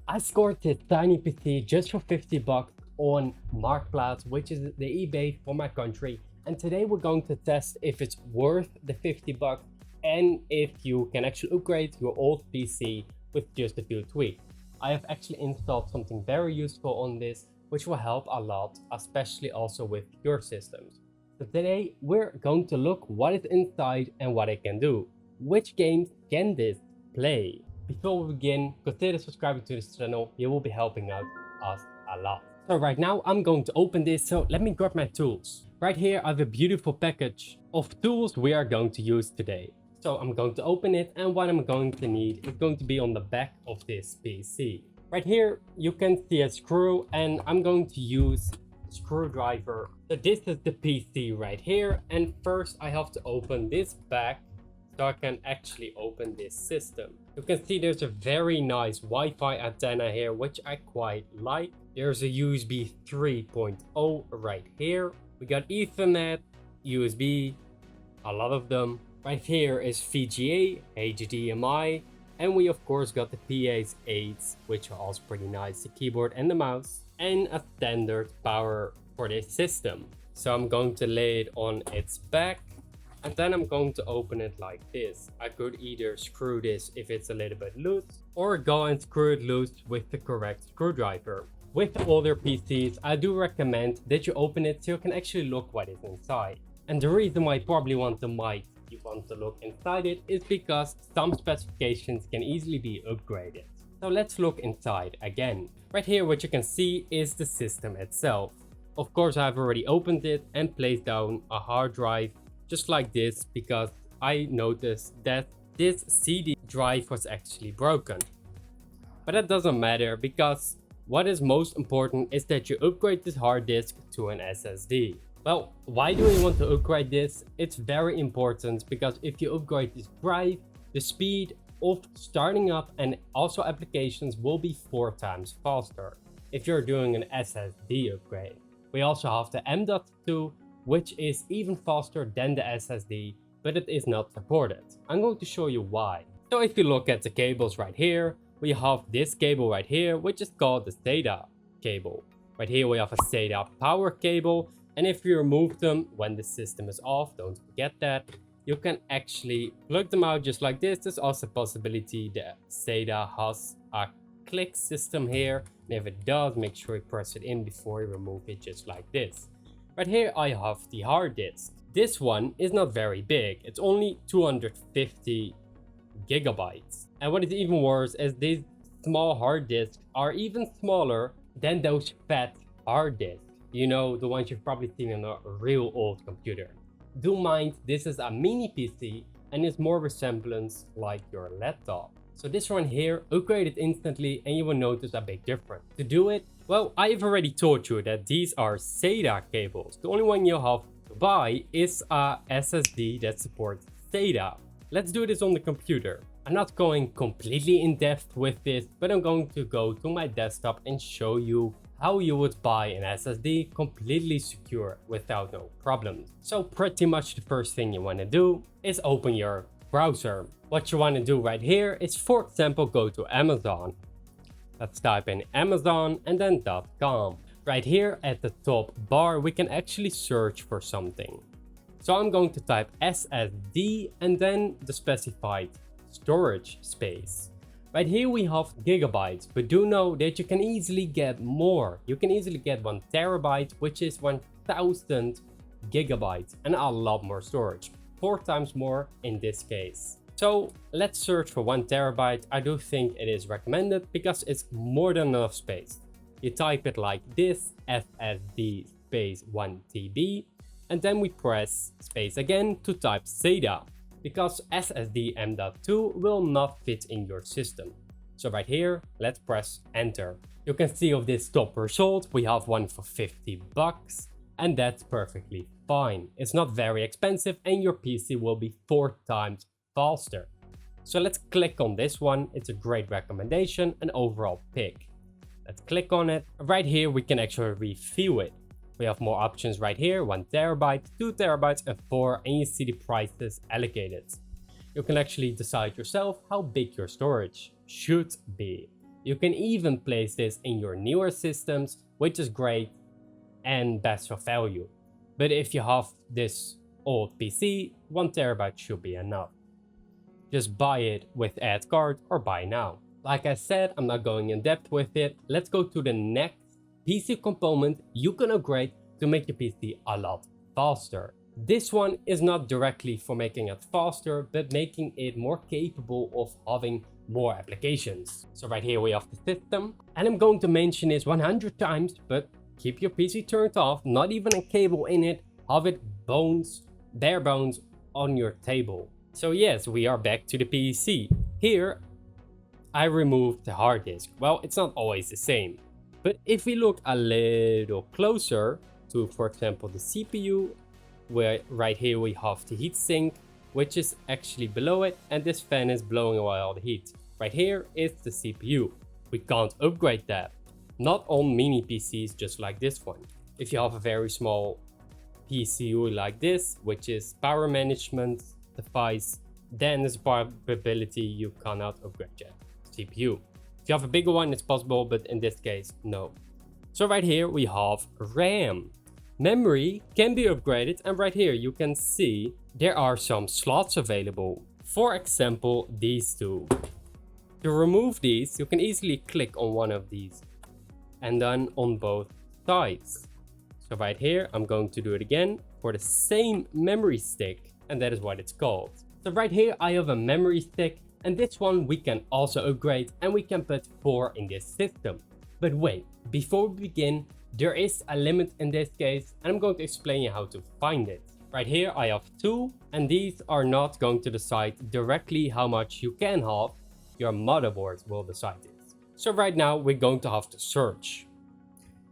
I scored this tiny PC just for 50 bucks on Marktplaats, which is the eBay for my country. And today we're going to test if it's worth the 50 bucks and if you can actually upgrade your old PC with just a few tweaks. I have actually installed something very useful on this, which will help a lot, especially also with your systems. So today we're going to look what is inside and what it can do. Which games can this play? Before we begin, consider subscribing to this channel. You will be helping out us a lot. So right now I'm going to open this, so let me grab my tools. Right here I have a beautiful package of tools we are going to use today. So I'm going to open it, and what I'm going to need is going to be on the back of this PC. Right here you can see a screw, and I'm going to use a screwdriver. So this is the PC right here, and first I have to open this back so I can actually open this system. You can see there's a very nice Wi-Fi antenna here, which I quite like. There's a USB 3.0 right here. We got Ethernet, USB, a lot of them. Right here is VGA, HDMI, and we of course got the PA's 8s, which are also pretty nice, the keyboard and the mouse, and a standard power for this system. So I'm going to lay it on its back, and then I'm going to open it like this. I could either screw this if it's a little bit loose, or go and screw it loose with the correct screwdriver. With older PCs, I do recommend that you open it so you can actually look what is inside. And the reason why you probably want to look inside it is because some specifications can easily be upgraded. So let's look inside again. Right here what you can see is the system itself. Of course I've already opened it and placed down a hard drive just like this, because I noticed that this CD drive was actually broken. But that doesn't matter, because what is most important is that you upgrade this hard disk to an SSD. Well, why do we want to upgrade this? It's very important, because if you upgrade this drive, the speed of starting up and also applications will be 4 times faster if you're doing an SSD upgrade. We also have the M.2, which is even faster than the SSD, but it is not supported. I'm going to show you why. So if you look at the cables right here, we have this cable right here, which is called the SATA cable. Right here we have a SATA power cable, and if you remove them when the system is off, don't forget that, you can actually plug them out just like this. There's also a possibility that SATA has a click system here, and if it does, make sure you press it in before you remove it, just like this. Right here I have the hard disk. This one is not very big, it's only 250 gigabytes. And what is even worse is these small hard disks are even smaller than those fat hard disks. You know, the ones you've probably seen on a real old computer. Do mind, this is a mini PC and is more resemblance like your laptop. So this one here, upgrade it instantly and you will notice a big difference. To do it, well, I've already told you that these are SATA cables. The only one you have to buy is a SSD that supports SATA. Let's do this on the computer. I'm not going completely in depth with this, but I'm going to go to my desktop and show you how you would buy an SSD completely secure without no problems. So pretty much the first thing you want to do is open your browser. What you want to do right here is, for example, go to Amazon. Let's type in Amazon and then .com. Right here at the top bar we can actually search for something. So I'm going to type SSD and then the specified storage space. Right here we have gigabytes, but do know that you can easily get more. You can easily get 1 terabyte, which is 1000 gigabytes, and a lot more storage. 4 times more in this case. So let's search for 1 terabyte. I do think it is recommended because it's more than enough space. You type it like this, SSD space 1 TB, and then we press space again to type SATA, because SSD M.2 will not fit in your system. So right here, let's press enter. You can see of this top result, we have one for 50 bucks, and that's perfectly fine. It's not very expensive and your PC will be 4 times faster. So let's click on this one. It's a great recommendation, an overall pick. Let's click on it. Right here, we can actually review it. We have more options right here, 1 terabyte, 2 terabytes and 4, and you see the prices allocated. You can actually decide yourself how big your storage should be. You can even place this in your newer systems, which is great and best of value. But if you have this old PC, 1TB should be enough. Just buy it with add card or buy now. Like I said, I'm not going in depth with it. Let's go to the next PC component you can upgrade to make your PC a lot faster. This one is not directly for making it faster, but making it more capable of having more applications. So right here we have the system, and I'm going to mention this 100 times, but keep your PC turned off, not even a cable in it, have it bare bones on your table. So yes, we are back to the PC. Here, I removed the hard disk. Well, it's not always the same. But if we look a little closer to, for example, the CPU, where right here we have the heatsink, which is actually below it, and this fan is blowing away all the heat. Right here is the CPU. We can't upgrade that. Not on mini PCs just like this one. If you have a very small PCU like this, which is power management device, then there's a probability you cannot upgrade yet. CPU. If you have a bigger one, it's possible, but in this case, no. So right here we have RAM. Memory can be upgraded, and right here you can see there are some slots available. For example, these two. To remove these, you can easily click on one of these and then on both sides. So right here, I'm going to do it again for the same memory stick, and that is what it's called. So right here I have a memory stick, and this one we can also upgrade, and we can put 4 in this system. But wait, before we begin, there is a limit in this case, and I'm going to explain you how to find it. Right here I have 2, and these are not going to decide directly how much you can have. Your motherboard will decide this. So right now we're going to have to search.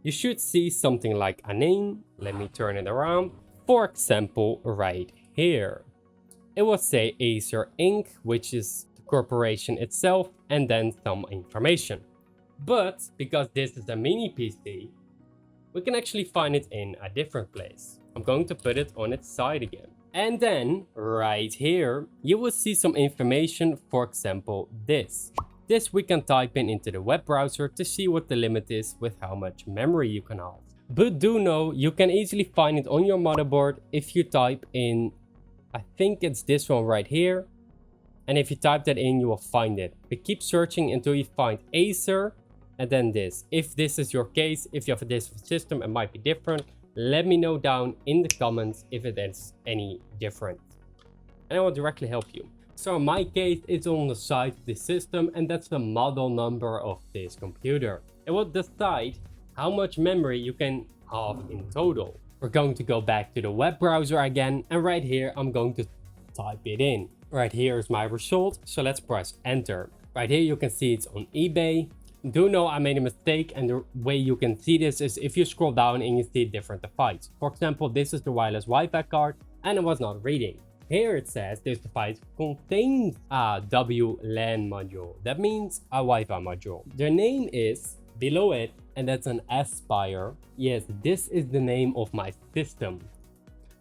You should see something like a name. Let me turn it around. For example, right here. It will say Acer Inc., which is the corporation itself, and then some information. But because this is a mini PC, we can actually find it in a different place. I'm going to put it on its side again. And then right here, you will see some information, for example, this. This we can type in into the web browser to see what the limit is with how much memory you can have. But do know, you can easily find it on your motherboard if you type in, I think it's this one right here. And if you type that in, you will find it. But keep searching until you find Acer and then this. If this is your case, if you have a different system, it might be different. Let me know down in the comments if it is any different, and I will directly help you. So in my case, it's on the side of the system, and that's the model number of this computer. It will decide how much memory you can have in total. We're going to go back to the web browser again, and right here I'm going to type it in. Right here is my result, so let's press enter. Right here you can see it's on eBay. Do know I made a mistake, and the way you can see this is if you scroll down and you see different devices. For example, this is the wireless Wi-Fi card, and it was not reading. Here it says this device contains a WLAN module. That means a Wi-Fi module. The name is below it, and that's an Aspire. Yes, this is the name of my system.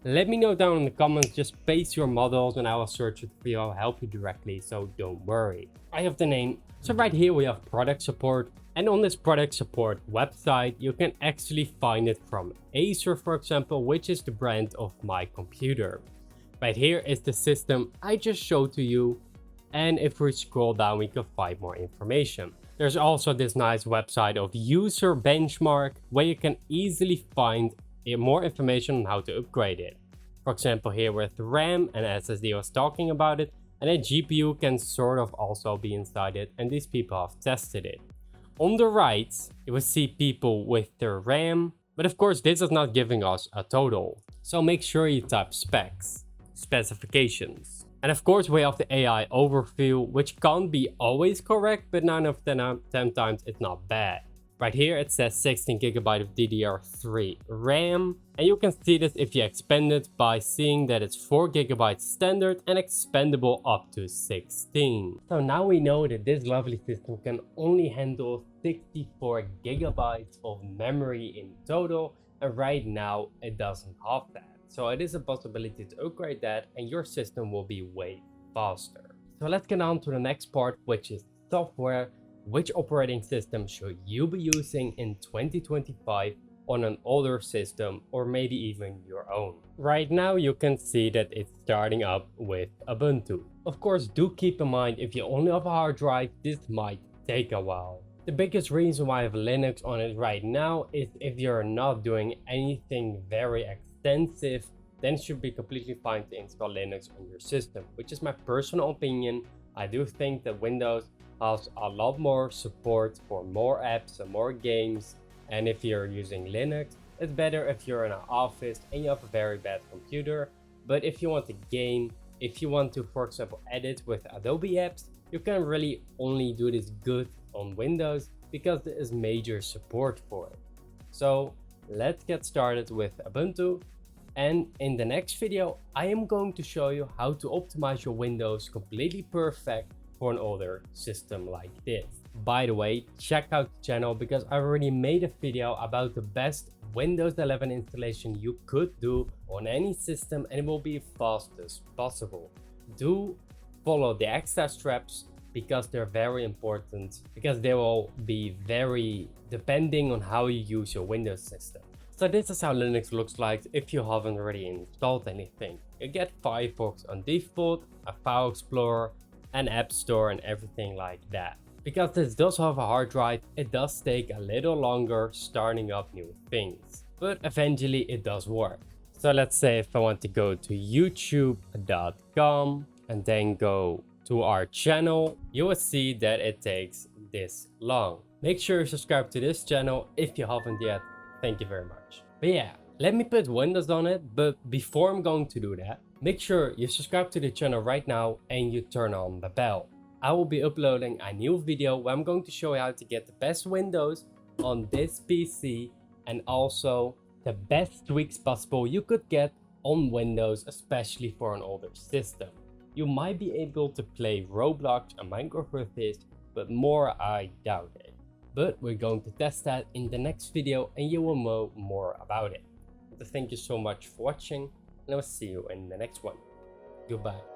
Let me know down in the comments, just paste your models and I will search it for you. I'll help you directly, so don't worry. I have the name. So right here we have product support, and on this product support website you can actually find it from Acer, for example, which is the brand of my computer. Right here is the system I just showed to you, and if we scroll down we can find more information. There's also this nice website of User Benchmark where you can easily find more information on how to upgrade it. For example, here with RAM and SSD, I was talking about it, and a GPU can sort of also be inside it, and these people have tested it. On the right, you will see people with their RAM, but of course this is not giving us a total. So make sure you type specifications. And of course we have the AI overview, which can't be always correct, but 9 of 10 times it's not bad. Right here it says 16GB of DDR3 RAM, and you can see this if you expand it by seeing that it's 4GB standard and expandable up to 16. So now we know that this lovely system can only handle 64GB of memory in total, and right now it doesn't have that. So it is a possibility to upgrade that and your system will be way faster. So let's get on to the next part, which is software. which operating system should you be using in 2025 on an older system or maybe even your own. Right now you can see that it's starting up with Ubuntu. Of course, do keep in mind if you only have a hard drive, this might take a while. The biggest reason why I have Linux on it right now is if you're not doing anything very extensive, then it should be completely fine to install Linux on your system, which is my personal opinion. I do think that Windows has a lot more support for more apps and more games, and if you're using Linux, it's better if you're in an office and you have a very bad computer. But if you want to game, if you want to, for example, edit with Adobe apps, you can really only do this good on Windows because there is major support for it. So let's get started with Ubuntu. And in the next video, I am going to show you how to optimize your Windows completely perfect for an older system like this. By the way, check out the channel because I already made a video about the best Windows 11 installation you could do on any system, and it will be fast as possible. Do follow the extra steps because they're very important, because they will be very depending on how you use your Windows system. So this is how Linux looks like if you haven't already installed anything. You get Firefox on default, a file explorer, an app store and everything like that. Because this does have a hard drive, it does take a little longer starting up new things, but eventually it does work. So let's say if I want to go to youtube.com and then go to our channel, you will see that it takes this long. Make sure you subscribe to this channel if you haven't yet. Thank you very much. But yeah, let me put Windows on it, but before I'm going to do that, make sure you subscribe to the channel right now and you turn on the bell. I will be uploading a new video where I'm going to show you how to get the best Windows on this PC and also the best tweaks possible you could get on Windows, especially for an older system. You might be able to play Roblox and Minecraft with this, but more I doubt it. But we're going to test that in the next video and you will know more about it. So thank you so much for watching and I will see you in the next one. Goodbye.